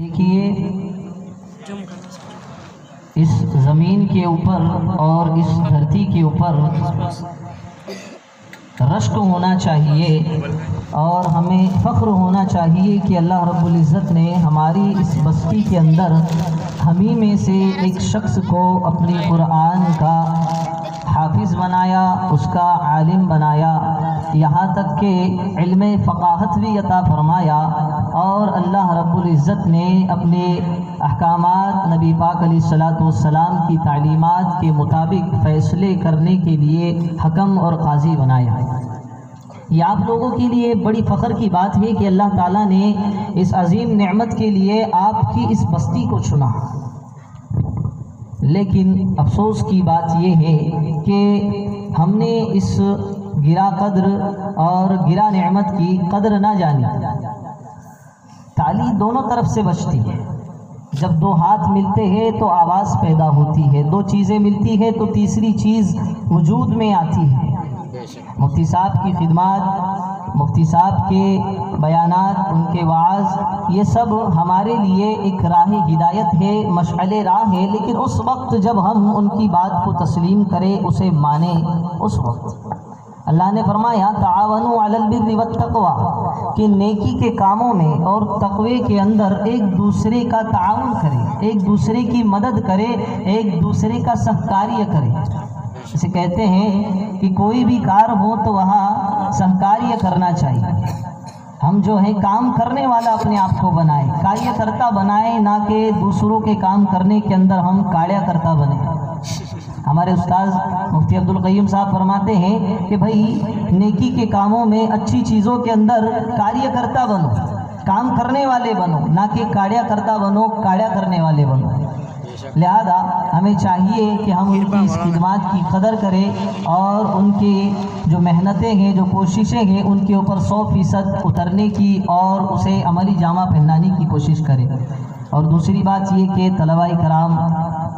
देखिए, इस ज़मीन के ऊपर और इस धरती के ऊपर रश्क होना चाहिए और हमें फ़ख्र होना चाहिए कि अल्लाह रब्बुल इज़्ज़त ने हमारी इस बस्ती के अंदर हमी में से एक शख्स को अपने कुरान का हाफिज़ बनाया, उसका आलिम बनाया, यहाँ तक कि इल्म फ़क़ाहत भी अता फ़रमाया। और अल्लाह रब्बुल इज़्ज़त ने अपने अहकामात नबी पाक अलैहिस्सलातु वस्सलाम की तालीमात के मुताबिक फ़ैसले करने के लिए हकम और काजी बनाया। ये आप लोगों के लिए बड़ी फ़ख्र की बात है कि अल्लाह ताला ने इस अज़ीम नेमत के लिए आपकी इस बस्ती को चुना। लेकिन अफसोस की बात यह है कि हमने इस गिरा कद्र और गिरा नेमत की कद्र ना जानी। ताली दोनों तरफ से बचती है। जब दो हाथ मिलते हैं तो आवाज़ पैदा होती है, दो चीज़ें मिलती है तो तीसरी चीज़ वजूद में आती है। मुफ्ती साहब की खिदमत, मुफ्ती साहब के बयानात, उनके वाज़, ये सब हमारे लिए एक राह हिदायत है, मशअले राह है। लेकिन उस वक्त जब हम उनकी बात को तस्लीम करें, उसे माने, उस वक्त अल्लाह ने फरमाया तावनु अलल बिर्रि वत्तक़वा, कि नेकी के कामों में और तक़वे के अंदर एक दूसरे का ताउन करें, एक दूसरे की मदद करें, एक दूसरे का सहकार्य करें। इसे कहते हैं कि कोई भी कार्य हो तो वहाँ सहकार्य करना चाहिए। हम जो है काम करने वाला अपने आप को बनाए, कार्यकर्ता बनाए, ना कि दूसरों के काम करने के अंदर हम कार्यकर्ता बने। हमारे उस्ताद मुफ्ती अब्दुल क़य्यूम साहब फरमाते हैं कि भाई नेकी के कामों में, अच्छी चीज़ों के अंदर कार्यकर्ता बनो, काम करने वाले बनो, ना कि कार्यकर्ता बनो, कार्य करने वाले बनो। लिहाजा हमें चाहिए कि हम उनकी इस खिदमत की कदर करें और उनकी जो मेहनतें हैं, जो कोशिशें हैं, उनके ऊपर 100% उतरने की और उसे अमली जामा पहनाने की कोशिश करें। और दूसरी बात ये कि तलबाई कराम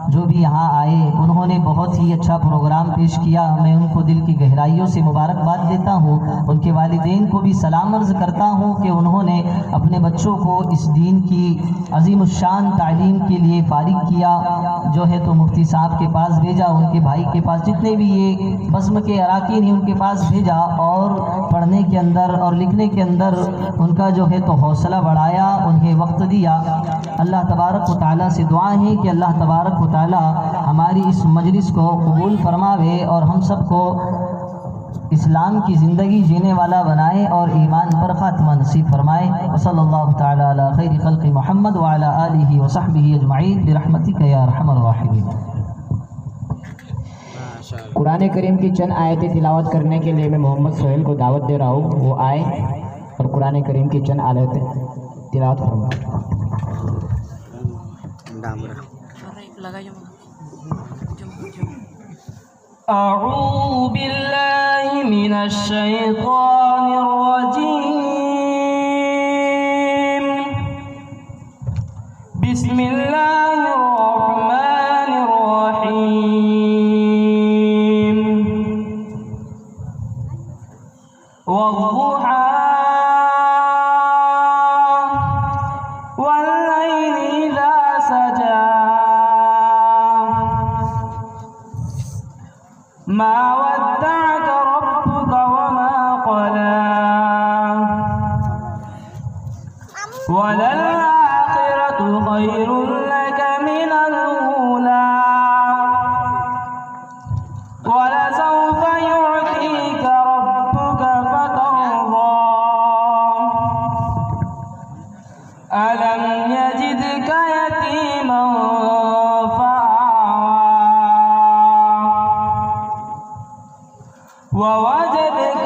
जो भी यहाँ आए, उन्होंने बहुत ही अच्छा प्रोग्राम पेश किया। मैं उनको दिल की गहराइयों से मुबारकबाद देता हूँ। उनके वालिदैन को भी सलाम अर्ज़ करता हूँ कि उन्होंने अपने बच्चों को इस दीन की अज़ीमुश्शान तालीम के लिए फारिग किया। जो है तो मुफ्ती साहब के पास भेजा, उनके भाई के पास, जितने भी ये बज़्म के अराकीन हैं उनके पास भेजा और पढ़ने के अंदर और लिखने के अंदर उनका जो है तो हौसला बढ़ाया, उन्हें वक्त दिया। अल्लाह तबारक व तआला से दुआ है कि अल्लाह तबारक व तआला हमारी इस मजलिस को कबूल फरमावे और हम सबको इस्लाम की ज़िंदगी जीने वाला बनाए और ईमान पर ख़ात्मा नसीब फरमाए। सल्लल्लाहु तआला अला खैरि खल्क़ि मुहम्मद व अला आलिहि व सहबिहि अजमईन बिरहमतिका या अरहमर राहिमीन। कुरान करीम की चंद आयतें तिलावत करने के लिए मैं मोहम्मद सोहेल को दावत दे रहा हूँ, वो आए और कुरान करीम की चंद आयतें तिलावत फरमाए। अऊज़ु बिल्लाहि मिनश शैतानिर रजीम। बिस्मिल्लाहिर रहमानिर रहीम। वद्दुहा वल्लैलि इज़ा सजा मा वद्दअक रब्बुक वमा क़ला वलल आखिरतु खैरुन लक मिनल ऊला वलसौफ युअतीक रब्बुक फतर्दा अलम यजिदक यतीमन ववजदक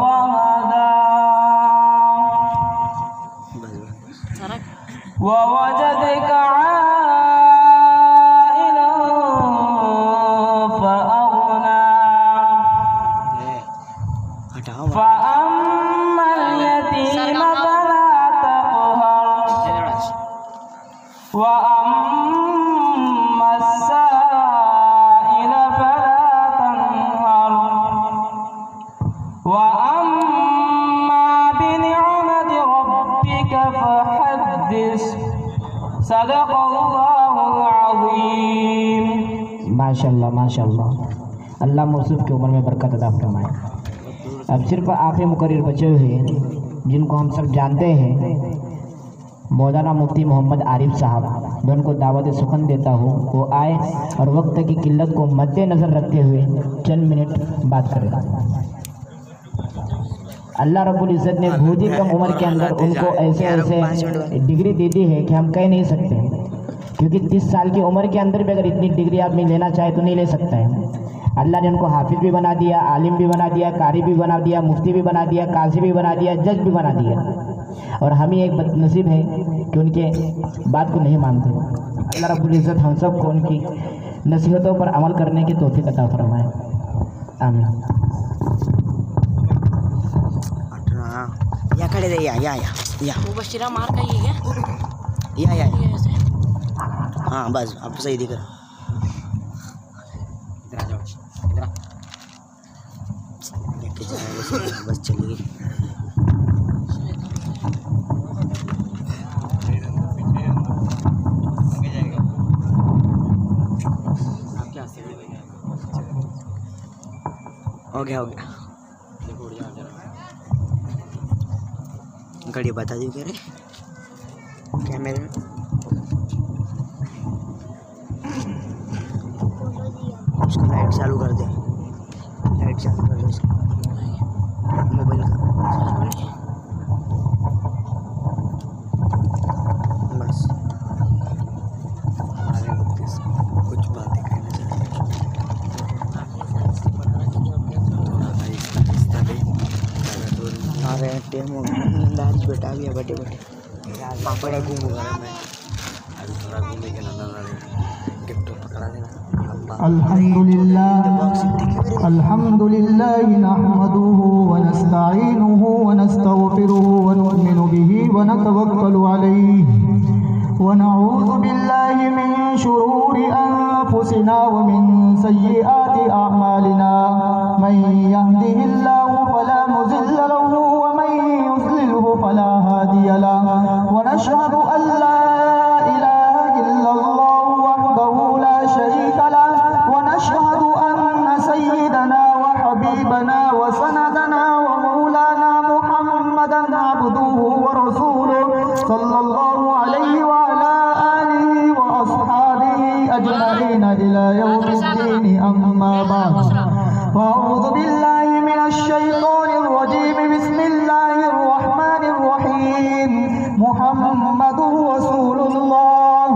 फहदा ववजदक आइलन फअगना फअम्मल यतीम फला तक़हर वअम्मा अस्साइल फला तनहर वअम्मा सदक़ल्लाहुल अज़ीम। माशाल्लाह माशाल्लाह, अल्लाह मौसूफ की उम्र में बरकत अता फरमाए। अब सिर्फ आखिरी मुकर्रिर बचे हुए हैं जिनको हम सब जानते हैं, मौलाना मुफ्ती मोहम्मद आरिफ साहब। मैं उनको दावत सुखन देता हूँ वो आए और वक्त की किल्लत को मद्देनज़र रखते हुए चंद मिनट बात करें। अल्लाह रब्बुल इज़्ज़त ने बहुत ही कम उम्र के अंदर उनको ऐसे ऐसे डिग्री दे दी है कि हम कह नहीं सकते, क्योंकि 30 साल की उम्र के अंदर भी अगर इतनी डिग्री आदमी लेना चाहे तो नहीं ले सकता है। अल्लाह ने उनको हाफिज़ भी बना दिया, आलिम भी बना दिया, कारी भी बना दिया, मुफ्ती भी बना दिया, काजी भी बना दिया, जज भी बना दिया। और हम ही एक बदनसीब है कि उनके बात को नहीं मानते। अल्लाह रब्बुल इज़्ज़त हम सब को उनकी नसीहतों पर अमल करने की तौफीक अता फरमाए। आमीन। या खड़े रहे, या वो बशीरा मार का ही है या ये ऐसे। हाँ बस अब सही दिख रहा। इधर आ जाओ, इधर आ। लेके जाओ बस चली गई। हो गया घड़ी बता दी कह रहे कैमरे में। उसका लाइट चालू कर दे, लाइट चालू कर दे उसका मोबाइल का। बस कुछ बातें कहना चाहते अरे टेम दारिश बेटा गया बटे बटे पापड़ा घूम रहा मैं अभी थोड़ा घूमे के ना गिफ्ट पकड़ा देना। अल्हम्दुलिल्लाह नहमदुहु व नस्तईनुहु व नस्तगफिरुहु व नु'मिनु बिही व नतवक्कलु अलैहि व नऊज़ु बिल्लाहि मिन शुरूरि अनफुसिना व मिन सय्यिआति अअमालिना मन यहदिहिल्लाहु फला मुज़िल्ल लहु व मन युज़लिल्हु फला हादिय लहु व नशहदु अन ला इलाहा इल्लल्लाहु वहदहु ला शरीका लहु व नशहदु अन्न सय्यिदना व हबीबना व सनदना व मौलाना मुहम्मदन अब्दुहु व रसूलुहु सल्लल्लाहु अलैहि व अला आलिहि व अस्हाबिहि अजमईन इला यौमिद्दीन अम्मा बाद अऊज़ु बिल्लाहि मिनश शैतानिर रजीम बिस्मिल्लाहिर रहमानिर रहीम मुहम्मदुर रसूलुल्लाह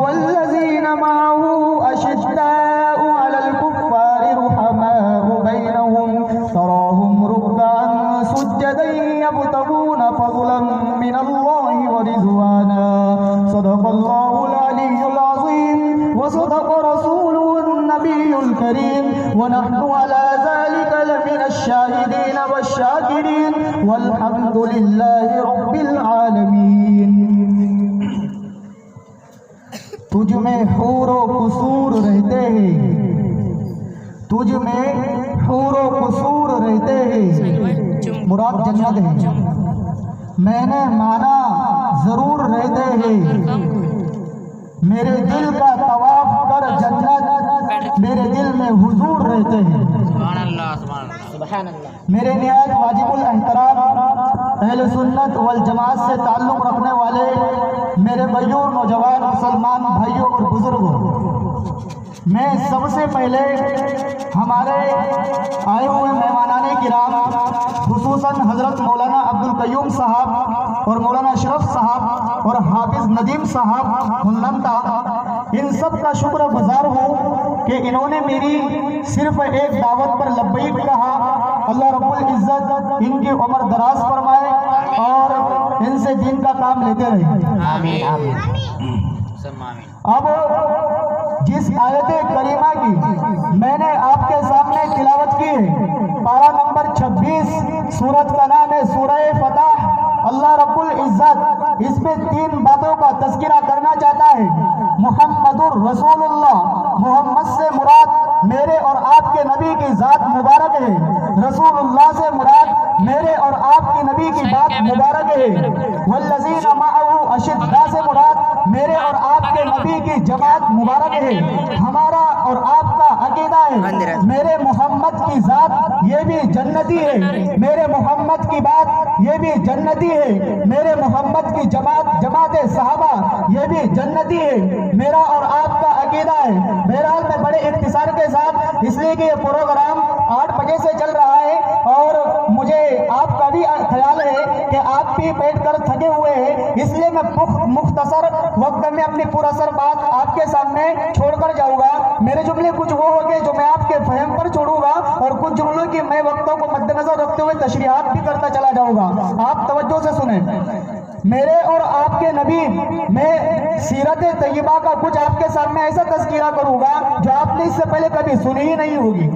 वल्लज़ीना मअहु अशिद्दाउ अलल कुफ्फारि रुहमाउ बैनहुम तराहुम रुक्कान सुज्जदन यब्तगून फज़लन मिनल्लाहि व रिज़वाना सदक़ल्लाहुल अलिय्युल अज़ीम व सदक़ रसूलुहुन नबियुल करीम व नहनु अला ज़ालिका लमिनश शाहिदीन वश्शाकिरीन वल्हम्दुलिल्लाहि रब्बिल आलमीन। तुझ में हूरो कुसूर रहते हैं, तुझ में हूरो कुसूर रहते हैं, मुराद जन्नत है। मैंने माना जरूर रहते हैं, मेरे दिल का तवाफ कर जन्नत, मेरे दिल में हुजूर रहते हैं। मेरे निहायत वाजिबुल एहतराम अहले सुन्नत वल जमात से ताल्लुक़ रखने वाले मेरे मयूर नौजवान मुसलमान भाइयों और बुजुर्गों, मैं सबसे पहले हमारे आए हुए मेहमानाने किराम खुसूसन हज़रत मौलाना अब्दुल क़य्यूम साहब और मौलाना अशरफ साहब और हाफिज़ नदीम साहब हुन्नमता, इन सब का शुक्रगुजार हूँ कि इन्होंने मेरी सिर्फ एक दावत पर लब्बैक कहा। अल्लाह रब्बुल इज़्ज़त इनकी उम्र दराज फरमाए और इनसे दीन का काम लेते रहे। आमीन आमीन। अब जिस आयत करीमा की मैंने आपके सामने तिलावत की है, पारा नंबर 26, सूरत का नाम है सूरह फतह। अल्लाह रब्बुल इज़्ज़त इसमें 3 बातों का तज़किरा करना चाहता है। मुहम्मदुर रसूलुल्लाह, मोहम्मद से मुराद मेरे और आपके नबी की ज़ात मुबारक है। रसूलुल्लाह से मुराद मेरे और आपके नबी की बात मुबारक है। वल्लज़ीना मअहु अशिद्दा से मुराद मेरे और आपके नबी की जमात मुबारक है। हमारा और आपका अकीदा है मेरे मोहम्मद की जात ये भी जन्नती है, मेरे मोहम्मद की बात ये भी जन्नती है, मेरे मोहम्मद की जमात सहाबा ये भी जन्नती है। मेरा और आपका अकीदा है। बहरहाल मैं बड़े इख्तिसार के साथ, इसलिए कि ये प्रोग्राम 8 बजे से चल रहा है और मुझे आपका भी ख्याल है कि आप भी बैठ कर थके हुए हैं, इसलिए मैं मुख्तसर वक्त में अपनी पुरअसर बात आपके सामने छोड़कर जाऊंगा। मेरे जुमले कुछ वो होंगे जो मैं आपके फहम पर छोड़ूंगा और कुछ जुमलों की मैं वक्तों को मद्देनजर रखते हुए तशरीहात भी करता चला जाऊंगा। आप तवज्जो से सुने। मेरे और आपके नबी में सीरत तैयबा का कुछ आपके सामने ऐसा तज़किरा करूंगा जो आपने इससे पहले कभी सुनी ही नहीं होगी।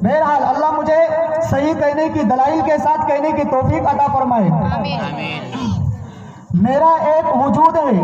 बहरहाल अल्लाह मुझे सही कहने की दलाइल के साथ कहने की तौफीक अता फरमाए। आमीन। मेरा एक वजूद है,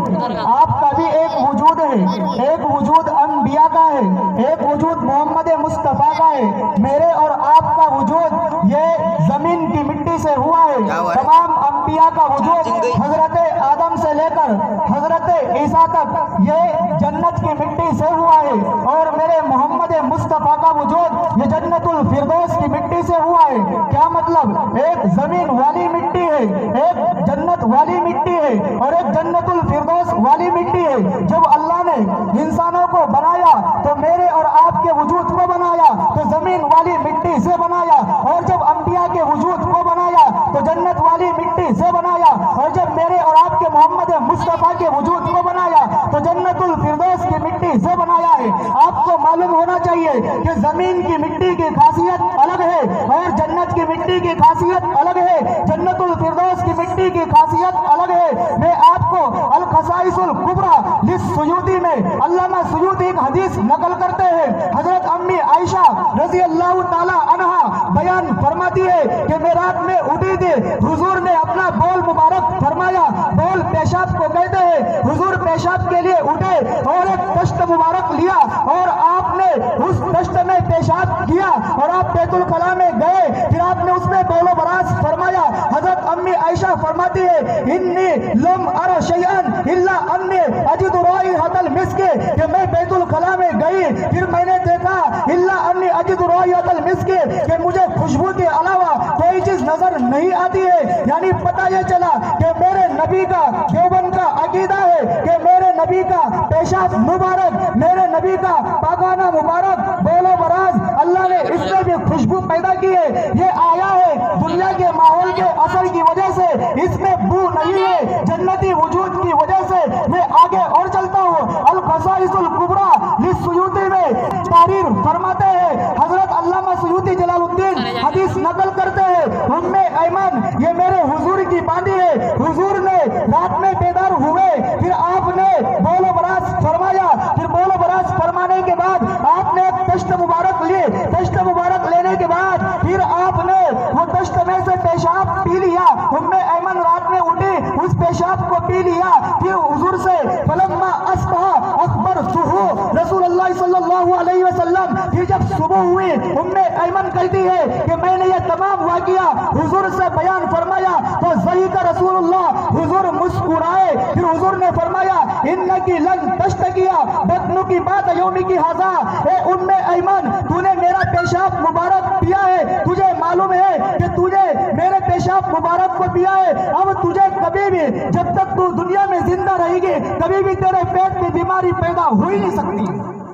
आपका भी एक वजूद है, एक वजूद अंबिया का है, एक वजूद मोहम्मद मुस्तफ़ा का है। मेरे और आपका वजूद ये जमीन की मिट्टी से हुआ है। तमाम अंबिया का वजूद हजरत आदम से लेकर हजरत ईसा तक ये जन्नत की मिट्टी से हुआ है और मेरे मोहम्मद मुस्तफ़ा का वजूद ये जन्नतुल फिरदौस की मिट्टी से हुआ है। क्या मतलब? एक जमीन वाली मिट्टी है, एक जन्नत वाली मिट्टी है और एक जन्नतुल फिरदौस वाली मिट्टी है। जब अल्लाह ने इंसानों को बनाया तो मेरे और आपके वजूद को बनाया तो जमीन वाली मिट्टी से बनाया, और जब अंबिया के वजूद को बनाया तो जन्नत वाली मिट्टी से बनाया, और जब मेरे और आपके मोहम्मद मुस्तफ़ा के वजूद को बनाया तो जन्नतुल फिरदौस की मिट्टी से बनाया है। आपको मालूम होना चाहिए कि जमीन की मिट्टी की खासियत अलग है और जन्नत की मिट्टी की खासियत अलग है, जन्नतुल फिरदौस की मिट्टी की खासियत अलग है। मैं आपको अल खसाइसुल कुबरा लिस्सुयूती में अल्लामा सुयूती एक हदीस नकल करते हैं। हजरत अम्मी आयशा रजी अल्लाह ताला अन्हा बयान फरमाती है कि मैं रात में उठी थी, हुजूर ने अपना बौल मुबारक फरमाया। बौल पेशाब को कहते हैं। हुजूर पेशाब के लिए उठे और एक तश्त मुबारक लिया और आपने उस तश्त में पेशाब किया और आप बैतुल खला में गए, फिर आपने उसमें बौलो बरास फरमाया। हजरत अम्मी आयशा फरमाती है इन्नी लम अर शैअन इल्ला अन्नी अजिदु राइहतल मिस्क, कि मैं बैतुल खला में गई फिर मैंने देखा इल्ला अन्नी अजिदु राइहतल मिस्क, कि मुझे खुशबू के अलावा कोई चीज नजर नहीं आती है। यानी पता ये चला कि मेरे नबी का देवबंद का अकीदा है कि मेरे नबी का पेशाब मुबारक, मेरे नबी का पागाना मुबारक, बोलो बराज अल्लाह ने इसमें भी खुशबू पैदा की है। ये आया है दुनिया के माहौल के असर की वजह से, इसमें बू नहीं है, जन्नती वजूद की वजह से मैं आगे और चलता हूँ। अल खसाइसुल कुबरा लिस्सुयूती में तारीर फरमाते हैं, हजरत अल्लामा सुयूती जलालुद्दीन हदीस नकल करते हैं, उम्मे ऐमन ये मेरे हुजूर की बानी है। हुजूर ने रात में बेदार हुए, फिर आपने बोलो बरास फरमाया, फिर बोलो बरास फरमाने के बाद आपने एक तश्त मुबारक लिए, तश्त मुबारक लेने के बाद फिर आपने वो तश्त में से पेशाब पी लिया। उम्मे ऐमन रात में उठी, उस पेशाब को पी लिया, फिर हुजूर से फलम्मा अस्बहा अखबर सुहू रसूलुल्लाह सल्लल्लाहु अलैहि वसल्लम, फिर जब सुबह हुई उम्मे ऐमन कहती है कि मैंने ये तमाम वाकिया हुजूर से बयान फरमाया तो सही का रसूलुल्लाह, हुजूर मुस्कुराए, फिर हुजूर ने फरमाया इन्नकी लन तश्तकिया बतनु की बात यौमी की हाजा, ए उम्मे ऐमन तूने मेरा पेशाब मुबारक पिया है, तुझे मालूम है कि तुझे मेरे पेशाब मुबारक को पिया है, अब तुझे कभी भी जब तक तू दुनिया में जिंदा रहेगी कभी भी तेरे पेट में बीमारी पैदा हो ही नहीं सकती।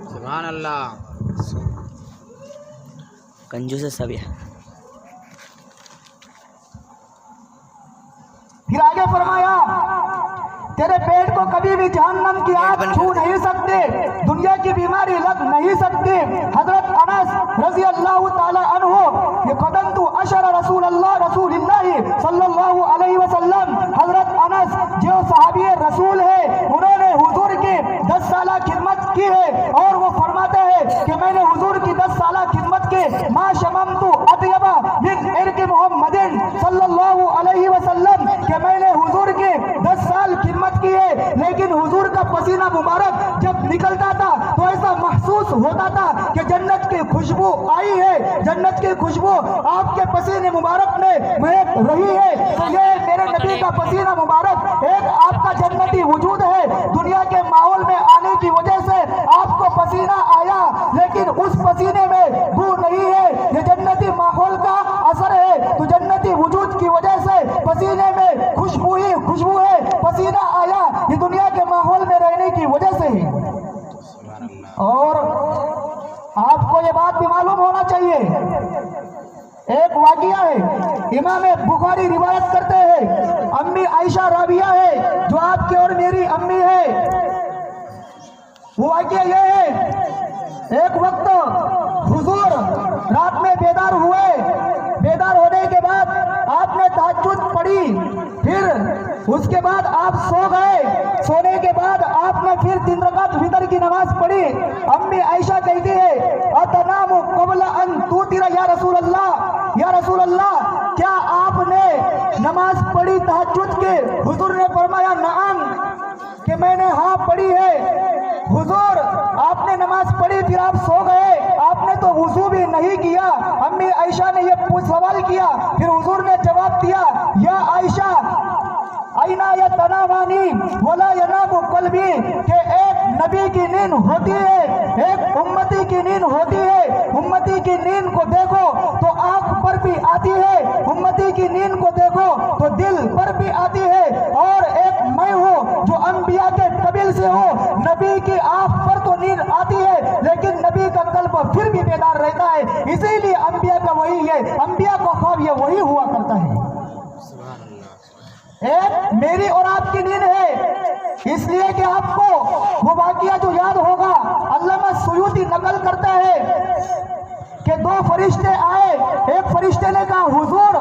सुभान अल्लाह। कंजूस है सब। फिर आगे फरमाया तेरे पेट को कभी भी जहन्नम की आग छू नहीं सकते, दुनिया की बीमारी लग नहीं सकती। हजरत अनस रजी अल्लाह ताला अन्हु ये कदम तू अशर रसूलुल्लाह सल्लल्लाहु अलैहि वसल्लम, हजरत अनस जो सहाबी रसूल है उन्होंने हुजूर की 10 साल खिदमत की है और वो फरमाते हैं कि मैंने हुजूर की 10 साल खिदमत की, मा शममतु अतयबा मिन इर्क मुहम्मदिन सल्लल्लाहु अलैहि वसल्लम, कि मैंने हुजूर की 10 साल खिदमत की है, लेकिन हुजूर का पसीना मुबारक जब निकलता था तो ऐसा महसूस होता था कि जन्नत की खुशबू आई है, जन्नत की खुशबू आपके पसीने मुबारक में महक रही है। तो ये मेरे नबी का पसीना मुबारक एक आपका जन्नती वजूद है। दुनिया के माहौल में आने की वजह से आपको पसीना आया, लेकिन उस पसीने में बू नहीं है, ये जन्नती माहौल का असर है। तो जन्नती वजूद की वजह से पसीने में खुशबू ही खुशबू है। पसीना आया ये दुनिया के माहौल में रहने की वजह से है। और आपको ये बात भी मालूम होना चाहिए, एक वाक़िया है, इमाम बुखारी रिवायत करते हैं, अम्मी आयशा राबिया है जो आपकी और मेरी अम्मी है। वो वाक़िया ये है, एक वक्त हुजूर रात में बेदार हुए, बेदार होने के बाद आपने तहज्जुद पढ़ी, फिर उसके बाद आप सो गए। सोने के बाद आपने फिर 3 रकात वितर की नमाज पढ़ी। अम्मी आयशा कहती है, अतनामु क़ब्ल अन तुतिरा या रसूल अल्लाह, या रसूल अल्लाह, क्या आपने नमाज पढ़ी तहज्जुद के? हुजूर ने फरमाया नअम, कि मैंने हाँ पढ़ी है। हुजूर आपने नमाज पढ़ी फिर आप सो गए, आपने तो वुजू भी नहीं किया। अम्मी आयशा ने यह सवाल किया, फिर हुजूर ने जवाब दिया, या आयशा आईना या तनावानी वला यनामु कल्बी, के एक नबी की नींद होती है, एक उम्मती की नींद होती है। उम्मती की नींद को देखो तो आंख पर भी आती है, उम्मती की नींद को देखो तो दिल पर भी आती है। और एक मैं हूँ जो अंबिया के कबील से हूँ, नबी की आंख पर तो नींद आती है, लेकिन नबी का कल्ब फिर भी बेदार रहता है। इसीलिए अंबिया का वही है, अंबिया का ख्वाब ये वही हुआ करता है। एक मेरी और आपकी नींद है, इसलिए कि आपको वो वाक़िया जो याद होगा, अल्लामा सुयूती नकल करता है कि 2 फरिश्ते आए, एक फरिश्ते ने कहा हुजूर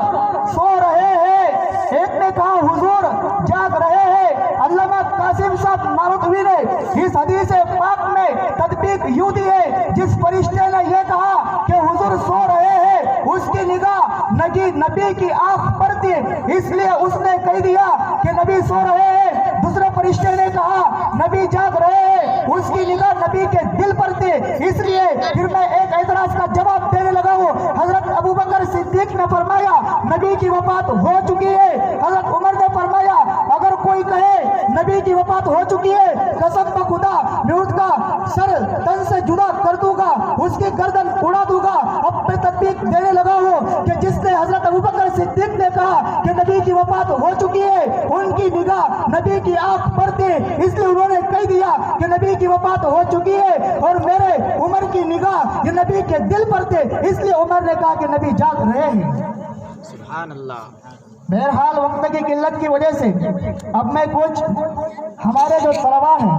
सो रहे हैं, एक ने कहा हुजूर जाग रहे हैं। अल्लामा कासिम साहब नारदवी ने इस हदीस पाक में तदबीक यूं दी है, जिस फरिश्ते ने यह कहा कि हुजूर सो रहे हैं, उसकी निगाह नबी की आंख पर थी, इसलिए उसने कह दिया कि नबी सो रहे हैं। दूसरे फरिश्ते ने कहा नबी जाग रहे हैं, उसकी निगाह नबी के दिल पर थी, इसलिए फिर मैं एक एतराज का जवाब देने लगा हूँ। हजरत अबू बकर सिद्दीक ने फरमाया नबी की वफात हो चुकी है। हजरत उमर ने फरमाया अगर कोई कहे नबी की वफात हो चुकी है, कसम का खुदा मैं उसका सर तन से जुदा कर दूंगा, उसकी गर्दन उड़ा दूंगा। अब मैं तदबीक देने लगा हूँ कि जिसने हजरत अबू बकर सिद्दीक ने कहा कि नबी की वफात हो चुकी है, उनकी निगाह नबी की आंख पर थी, इसलिए उन्होंने कह दिया कि नबी की वफात हो चुकी है। और मेरे उमर की निगाह ये नबी के दिल पर थे, इसलिए उमर ने कहा कि नबी जाग रहे हैं। सुभान अल्लाह। बहरहाल वक्त की किल्लत की वजह से अब मैं कुछ हमारे जो तलबा हैं,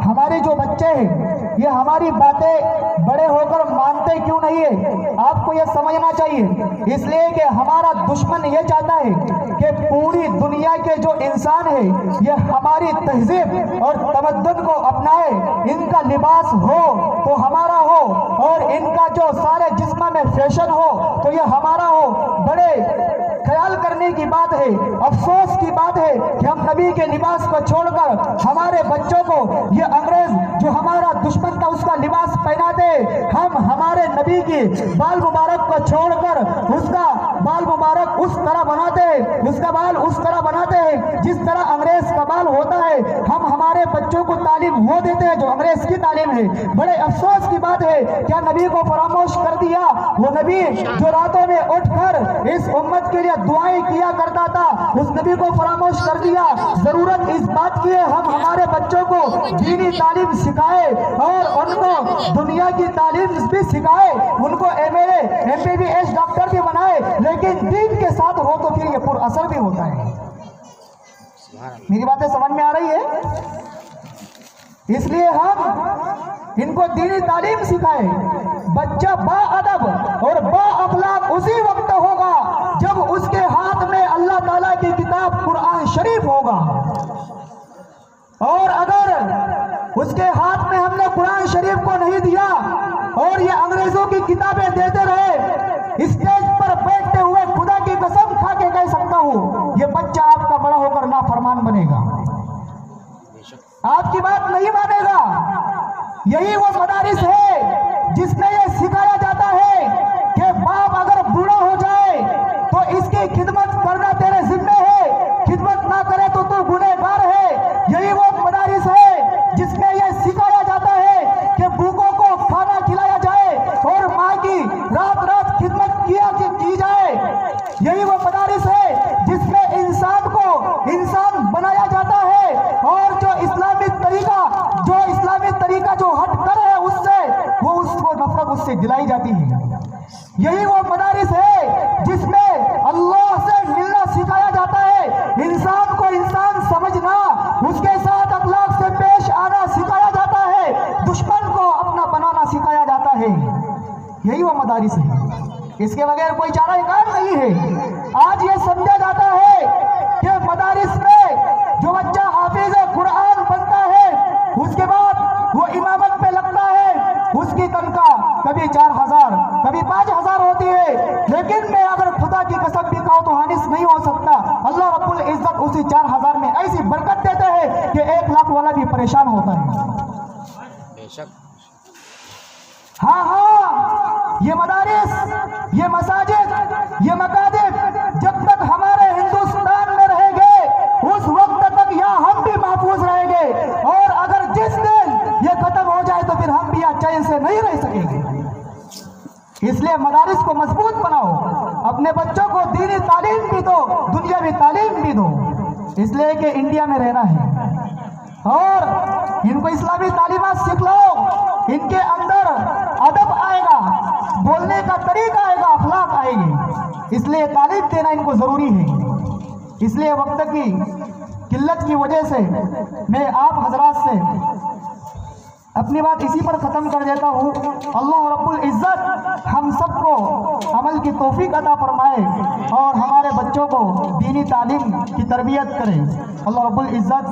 हमारे जो बच्चे हैं, ये हमारी बातें बड़े होकर मानते क्यों नहीं है, आपको ये समझना चाहिए। इसलिए कि हमारा दुश्मन ये चाहता है कि पूरी दुनिया के जो इंसान है ये हमारी तहजीब और तमद्दुन को अपनाए, इनका लिबास हो तो हमारा हो, और इनका जो सारे जिस्म में फैशन हो तो ये हमारा हो। बड़े ख्याल करने की बात है, अफसोस की बात है कि हम नबी के लिबास को छोड़कर हमारे बच्चों को ये अंग्रेज जो हमारा दुश्मन था उसका लिबास पहनाते। हम हमारे नबी की बाल मुबारक को छोड़कर उसका बाल मुबारक उस तरह बनाते हैं, उसका बाल उस तरह बनाते हैं जिस तरह अंग्रेज का बाल होता है। हम हमारे बच्चों को तालीम वो देते हैं जो अंग्रेज की तालीम है। बड़े अफसोस की बात है, क्या नबी को फरामोश कर दिया? वो नबी जो रातों में उठकर इस उम्मत के लिए दुआएं किया करता था, उस नबी को फरामोश कर दिया। जरूरत इस बात की है हम हमारे बच्चों को दीनी तालीम सिखाए और उनको दुनिया की तालीम भी सिखाए, उनको MLA MBBS डॉक्टर भी बनाए, लेकिन दीन के साथ हो तो फिर ये पुरअसर भी होता है। मेरी बातें समझ में आ रही है? इसलिए हम इनको दीनी तालीम सिखाए। बच्चा बाअदब और बाअखलाक उसी वक्त होगा जब उसके हाथ में अल्लाह ताला की किताब कुरान शरीफ होगा। और अगर उसके हाथ में हमने कुरान शरीफ को नहीं दिया और ये अंग्रेजों की किताबें देते रहे, स्टेज पर बैठते हुए खुदा की कसम खा के कह सकता हूं ये बच्चा आपका बड़ा होकर नाफरमान बनेगा, आपकी बात नहीं मानेगा। यही वो मदारिस है जिसमें ये सिखाया जाता है कि बाप अगर बूढ़ा हो जाए तो इसकी खिदमत करना तेरे जिम्मे है, खिदमत ना करे तो तू गुनहगार है। यही वो मदारिस है जिसमें ये सिखाया जाता है कि भूखों को खाना खिलाया जाए और माँ की रात रात खिदमत की जाए। यही वो मदारिस है जिसमें इंसान को इंसान बनाया जाता है और जो इस्लामिक तरीका जो हट कर है उससे वो उसको नफरत उससे दिलाई जाती है। यही वो मदारिस है जिसमें अल्लाह से मिलना सिखाया जाता है, इंसान को इंसान समझना, उसके साथ अखलाक से पेश आना सिखाया जाता है, दुश्मन को अपना बनाना सिखाया जाता है। यही वो मदारिस है, इसके बगैर कोई चारा कार नहीं है। आज ये समझा जाता है कि मदारिस में जो बच्चा हाफिज कुरान बनता है उसके बाद वो इमामत पे लगता है, उसकी तनख्वाह कभी 4,000 कभी 5,000 होती है, लेकिन मैं अगर खुदा की कसम भी खाऊं तो हानिस नहीं हो सकता। अल्लाह रब्बुल इज्जत उसी 4,000 में ऐसी बरकत देते हैं कि 1 लाख वाला भी परेशान होता है। बेशक हाँ, ये मदारिस, ये मसाजिद, ये मकादिब जब तक हमारे हिंदुस्तान में रहेंगे उस वक्त तक यहाँ हम भी महफूज रहेंगे, और अगर जिस दिन ये खत्म हो जाए तो फिर हम भी यहाँ चैन से नहीं रह सकेंगे। इसलिए मदारिस को मजबूत बनाओ, अपने बच्चों को दीनी तालीम भी दो, दुनियावी तालीम भी दो, इसलिए कि इंडिया में रहना है। और इनको इस्लामी तालीमात सिखलाओ, इनके अंदर अदब आएगा, बोलने का तरीका आएगा, अखलाक आएगी, इसलिए तालीम देना इनको जरूरी है। इसलिए वक्त की किल्लत की वजह से मैं आप हजरात से अपनी बात इसी पर ख़त्म कर देता हूँ। अल्लाह रब्बुल इज़्ज़त हम सबको अमल की तौफीक अता फरमाए और हमारे बच्चों को दीनी तालीम की तरबियत करे। अल्लाह रब्बुल इज़्ज़त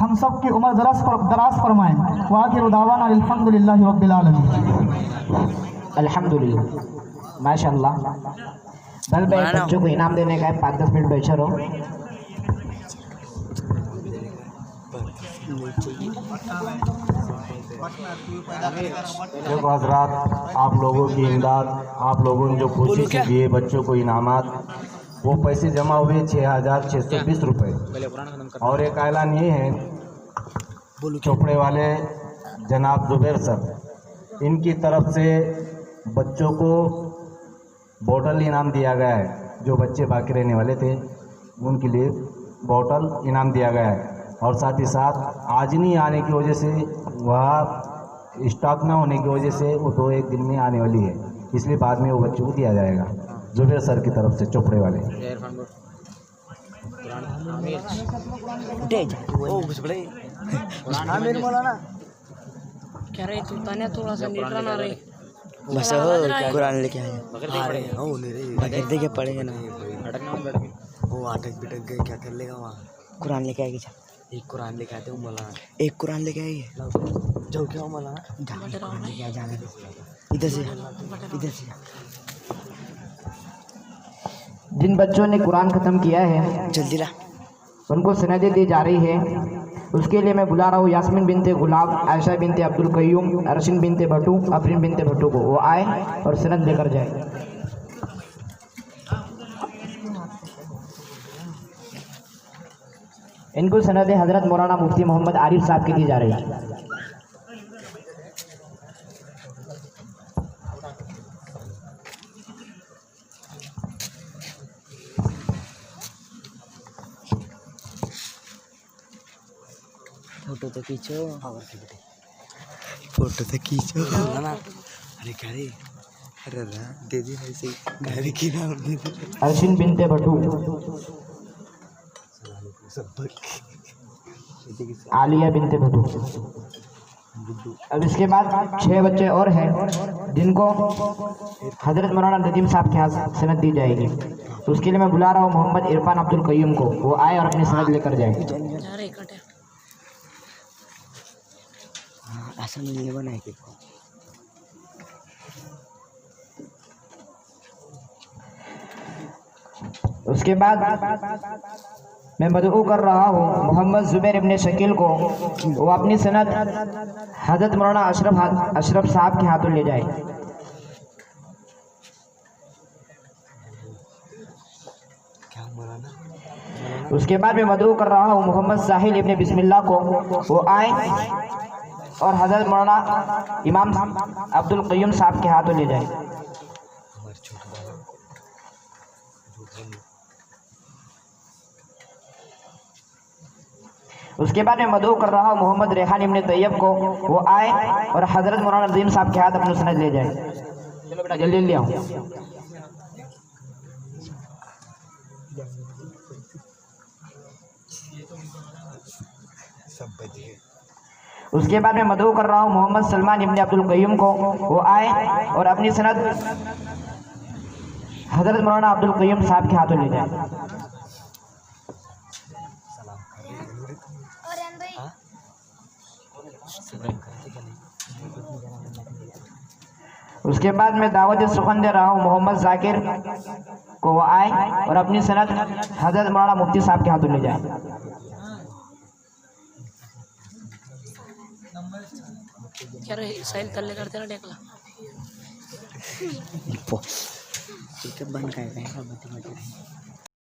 हम सब की उम्र दराज फरमाए। वाखिर दावाना अल्हम्दुलिल्लाहि रब्बिल आलमीन। अल्हम्दुलिल्लाह, माशाअल्लाह। बल भाई बच्चों को इनाम देने का है, 5-10 मिनट बैठे रहो। देखो हजरात, आप लोगों की इमदाद, आप लोगों ने जो कोशिश की है बच्चों को इनामात, वो पैसे जमा हुए 6,620 रुपये। और एक ऐलान ये है, चोपड़े वाले जनाब जुबैर सर, इनकी तरफ से बच्चों को बोतल इनाम दिया गया है। जो बच्चे बाकी रहने वाले थे उनके लिए बोतल इनाम दिया गया है। और साथ ही साथ आज नहीं आने की वजह से, वह स्टॉक ना होने की वजह से वो 2-1 दिन में आने वाली है, इसलिए बाद में वो बच्चों को दिया जाएगा जुबैर सर की तरफ से, चोपड़े वाले। क्या रे तू ताने थोड़ा सा नीट रहना रे। बस कुरान लेके आए, बगैर देखे पड़ेगा ना, वो अटक बिटक गए, क्या कर लेगा वहाँ। कुरान लेके आएगी, एक कुरान लेके आते हूँ मौलाना, एक कुरान लेके आएगी, जाओ क्या मौलाना, जाने इधर से इधर से। जिन बच्चों ने कुरान ख़त्म किया है जल्दी ला, उनको सनदें दी जा रही है। उसके लिए मैं बुला रहा हूँ यास्मीन बिनते गुलाब, आयशा बिनते अब्दुल कयूम, अरशिन बिनते भट्टू, अफरीन बिनते भट्टू को, वो आए और सनद लेकर जाए। इनको सनद हज़रत मौलाना मुफ्ती मोहम्मद आरिफ साहब की दी जा रही है। फोटो तो खींचो, फोटो तो खींचो ना। अरे क्या रे, अरे दे दी ऐसे घर की नाम दे दी। अरशिन बिनते भट्टू, आलिया बिनते भट्टू। अब इसके बाद 6 बच्चे और हैं जिनको हज़रत मौलाना नदीम साहब के यहाँ सनद दी जाएगी। तो उसके लिए मैं बुला रहा हूँ मोहम्मद इरफान अब्दुल कयूम को, वो आए और अपनी सनद लेकर जाए। ऐसा नहीं बनाए कि उसके बाद मैं मदऊ कर रहा हूँ मोहम्मद जुबैर इब्ने शकील को, वो अपनी सनद हज़रत मौलाना अशरफ साहब के हाथों ले जाए। उसके बाद मैं मदऊ कर रहा हूँ मोहम्मद साहिल इब्ने बिस्मिल्लाह को, वो आए और हज़रत मौलाना इमाम अब्दुल क़य्यूम साहब के हाथों ले जाए। उसके बाद मैं मदऊ कर रहा हूँ मोहम्मद रेहान इब्ने तैयब को, वो आए और हज़रत मौलाना नदीम साहब के हाथ अपनी सनद ले जाए। चलो बेटा जल्दी ले आओ। उसके बाद मैं मदऊ कर रहा हूँ मोहम्मद सलमान इब्ने अब्दुल क़य्यूम को, वो आए और अपनी सनद हज़रत मौलाना अब्दुल क़य्यूम साहब के हाथों ले जाए। उसके बाद मैं दावत सुखन दे रहा हूँ मोहम्मद जाकिर को, वो आए और अपनी सनद हज़रत मौलाना मुफ्ती साहब के हाथों ले जाए। क्या रे साहिल तल्ले करते ना टेकला ठीक है बंद कर